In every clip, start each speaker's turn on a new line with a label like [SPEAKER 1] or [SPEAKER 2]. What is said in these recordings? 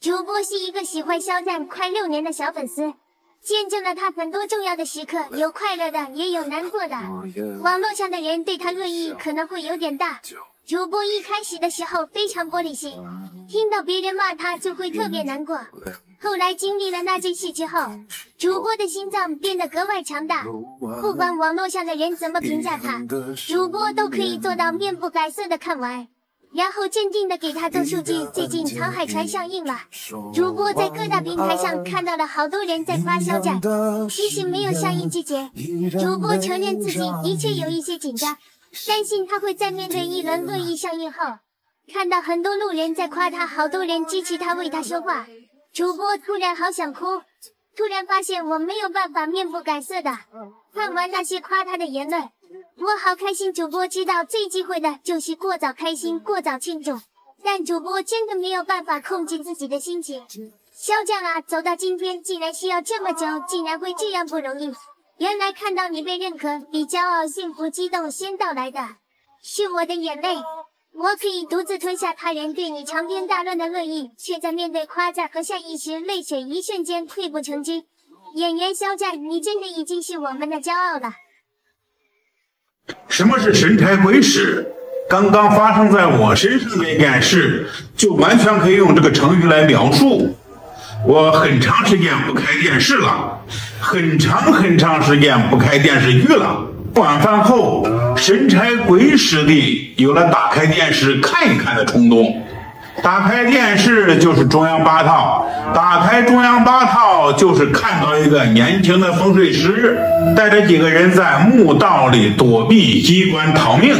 [SPEAKER 1] 主播是一个喜欢肖战快6年的小粉丝，见证了他很多重要的时刻，有快乐的，也有难过的。网络上的人对他论议可能会有点大。主播一开始的时候非常玻璃心，听到别人骂他就会特别难过。后来经历了那件事之后，主播的心脏变得格外强大，不管网络上的人怎么评价他，主播都可以做到面不改色的看完，然后镇定的给他做数据。最近《沧海船》上映了，主播在各大平台上看到了好多人在夸肖战，即使没有上映之前，主播承认自己的确有一些紧张，担心他会在面对一轮论议上映后，看到很多路人在夸他，好多人支持他为他说话，主播突然好想哭，突然发现我没有办法面不改色的看完那些夸他的言论，我好开心。主播知道最忌讳的就是过早开心，过早庆祝，但主播真的没有办法控制自己的心情。肖战啊，走到今天竟然需要这么久，竟然会这样不容易。原来看到你被认可，比骄傲、幸福、激动先到来的是我的眼泪。我可以独自吞下他人对你长篇大论的论议，却在面对夸赞和善意时，泪水一瞬间溃不成军。演员肖战，你真的已经是我们的骄傲了。
[SPEAKER 2] 什么是神差鬼使？刚刚发生在我身上这件事，就完全可以用这个成语来描述。我很长时间不开电视了，很长时间不开电视剧了。晚饭后，神差鬼使的有了打开电视看一看的冲动。打开电视就是中央八套，打开中央八套就是看到一个年轻的风水师带着几个人在墓道里躲避机关逃命。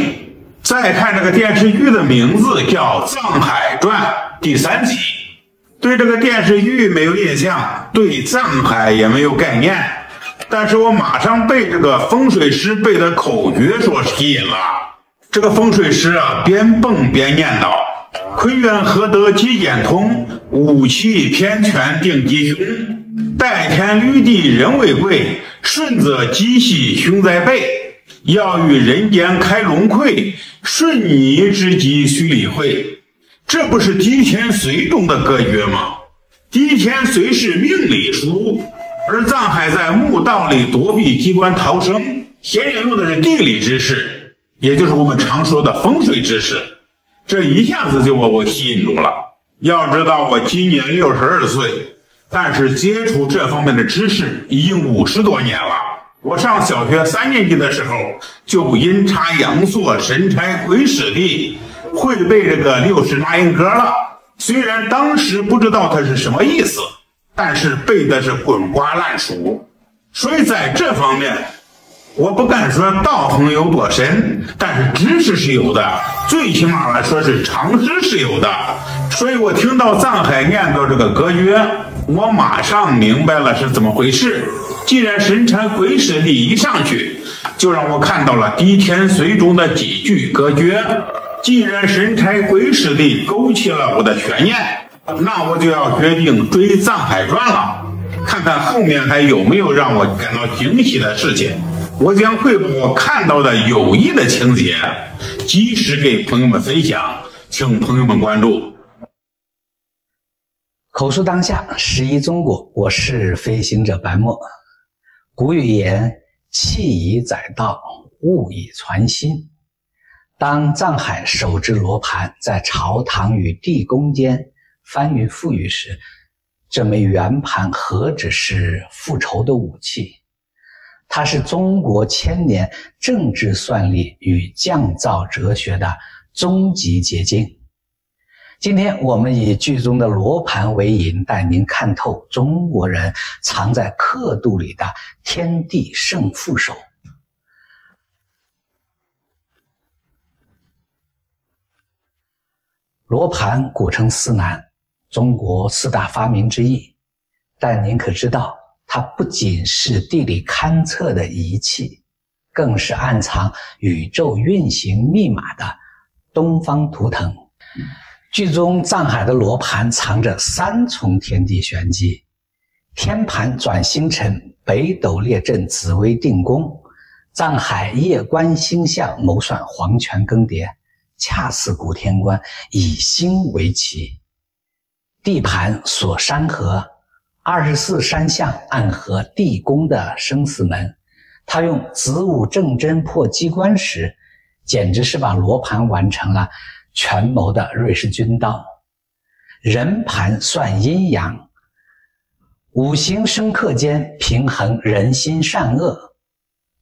[SPEAKER 2] 再看这个电视剧的名字叫《藏海传》第3集。对这个电视剧没有印象，对藏海也没有概念，但是我马上被这个风水师背的口诀所吸引了。这个风水师啊，边蹦边念叨：坤元合德吉简通，武器偏全定吉凶，代天律地人为贵，顺则吉喜凶在背，要与人间开龙馈，顺你之吉须理会。这不是狄天髓中的歌诀吗？狄天髓是命理书，而藏海在墓道里躲避机关逃生，显然用的是地理知识，也就是我们常说的风水知识。这一下子就把我吸引住了。要知道我今年62岁，但是接触这方面的知识已经50多年了。我上小学3年级的时候，就阴差阳错、神差鬼使的会背这个六十那音歌了。虽然当时不知道它是什么意思，但是背的是滚瓜烂熟。所以在这方面，我不敢说道行有多深，但是知识是有的，最起码来说是常识是有的。所以我听到藏海念叨这个歌诀，我马上明白了是怎么回事。既然神差鬼使的一上去，就让我看到了狄天髓中的几句歌诀。既然神差鬼使的勾起了我的悬念，那我就要决定追《藏海传》了，看看后面还有没有让我感到惊喜的事情。我将会把我看到的有益的情节及时给朋友们分享，请朋友们关注。
[SPEAKER 3] 口述当下，时移中国，我是飞行者白墨。古语言：气以载道，物以传心。当藏海手执罗盘在朝堂与地宫间翻云覆雨时，这枚圆盘何止是复仇的武器，它是中国千年政治算力与降噪哲学的终极结晶。今天我们以剧中的罗盘为引，带您看透中国人藏在刻度里的天地胜负手。罗盘古称司南，中国4大发明之一，但您可知道，它不仅是地理勘测的仪器，更是暗藏宇宙运行密码的东方图腾。剧中藏海的罗盘藏着3重天地玄机：天盘转星辰，北斗列阵，紫微定宫；藏海夜观星象，谋算黄泉更迭，恰似古天官以星为旗。地盘锁山河，24山象暗合地宫的生死门。他用子午正针破机关时，简直是把罗盘完成了权谋的瑞士军刀。人盘算阴阳，五行生克间平衡人心善恶，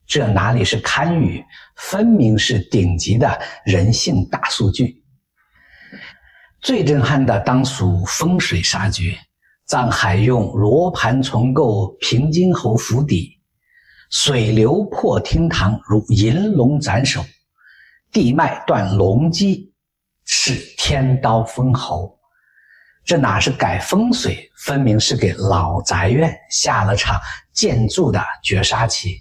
[SPEAKER 3] 这哪里是堪舆，分明是顶级的人性大数据。最震撼的当属风水杀局，藏海用罗盘重构平津侯府邸，水流破厅堂如银龙斩首，地脉断龙脊，是天刀封侯。这哪是改风水，分明是给老宅院下了场建筑的绝杀棋。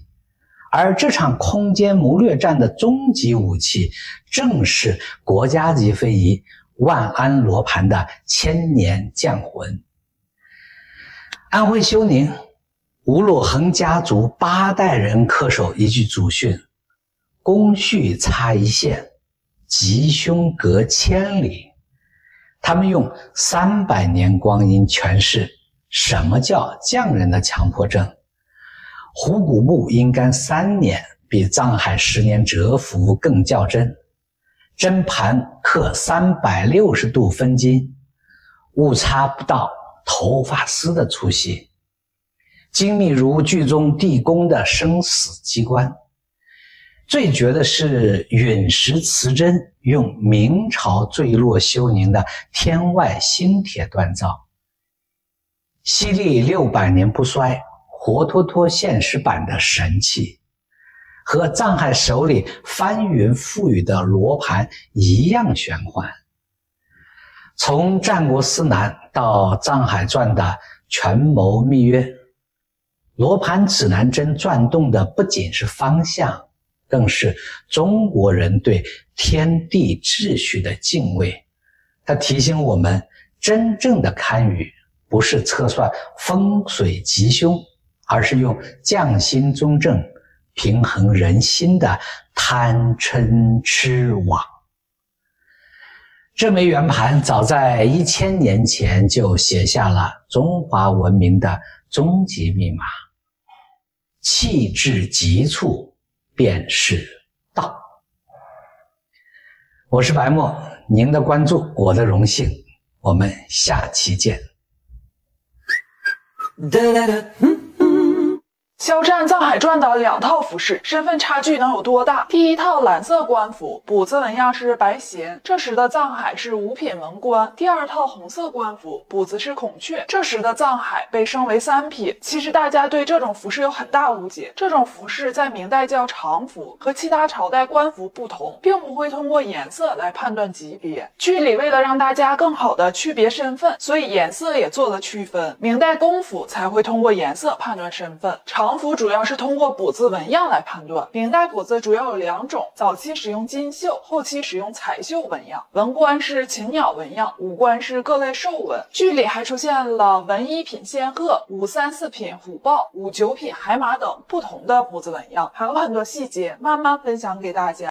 [SPEAKER 3] 而这场空间谋略战的终极武器，正是国家级非遗万安罗盘的千年降魂。安徽休宁吴洛恒家族8代人恪守一句祖训：工序差一线，吉凶隔千里。他们用300年光阴诠释什么叫匠人的强迫症。虎骨木阴干3年，比藏海10年蛰伏更较真。针盘刻360度分金，误差不到头发丝的粗细，精密如剧中地宫的生死机关。最绝的是陨石瓷针用明朝坠落休宁的天外星铁锻造，犀利600年不衰，活脱脱现实版的神器，和藏海手里翻云覆雨的罗盘一样玄幻。从战国司南到藏海传的权谋密约，罗盘指南针转动的不仅是方向，更是中国人对天地秩序的敬畏。它提醒我们，真正的堪舆不是测算风水吉凶，而是用匠心中正平衡人心的贪嗔痴妄。这枚圆盘早在1000年前就写下了中华文明的终极密码：气至极处便是道。我是白墨，您的关注我的荣幸，我们下期见。
[SPEAKER 4] 肖战藏海传的2套服饰，身份差距能有多大？第一套蓝色官服，补字纹样是白弦，这时的藏海是五品文官；第二套红色官服，补字是孔雀，这时的藏海被升为3品。其实大家对这种服饰有很大误解，这种服饰在明代叫常服，和其他朝代官服不同，并不会通过颜色来判断级别。剧里为了让大家更好的区别身份，所以颜色也做了区分。明代公服才会通过颜色判断身份，常服主要是通过补字纹样来判断。明代补字主要有2种，早期使用金绣，后期使用彩绣纹样。文官是禽鸟纹样，武官是各类兽纹。剧里还出现了文1品仙鹤、武3、4品虎豹、武9品海马等不同的补字纹样，还有很多细节，慢慢分享给大家。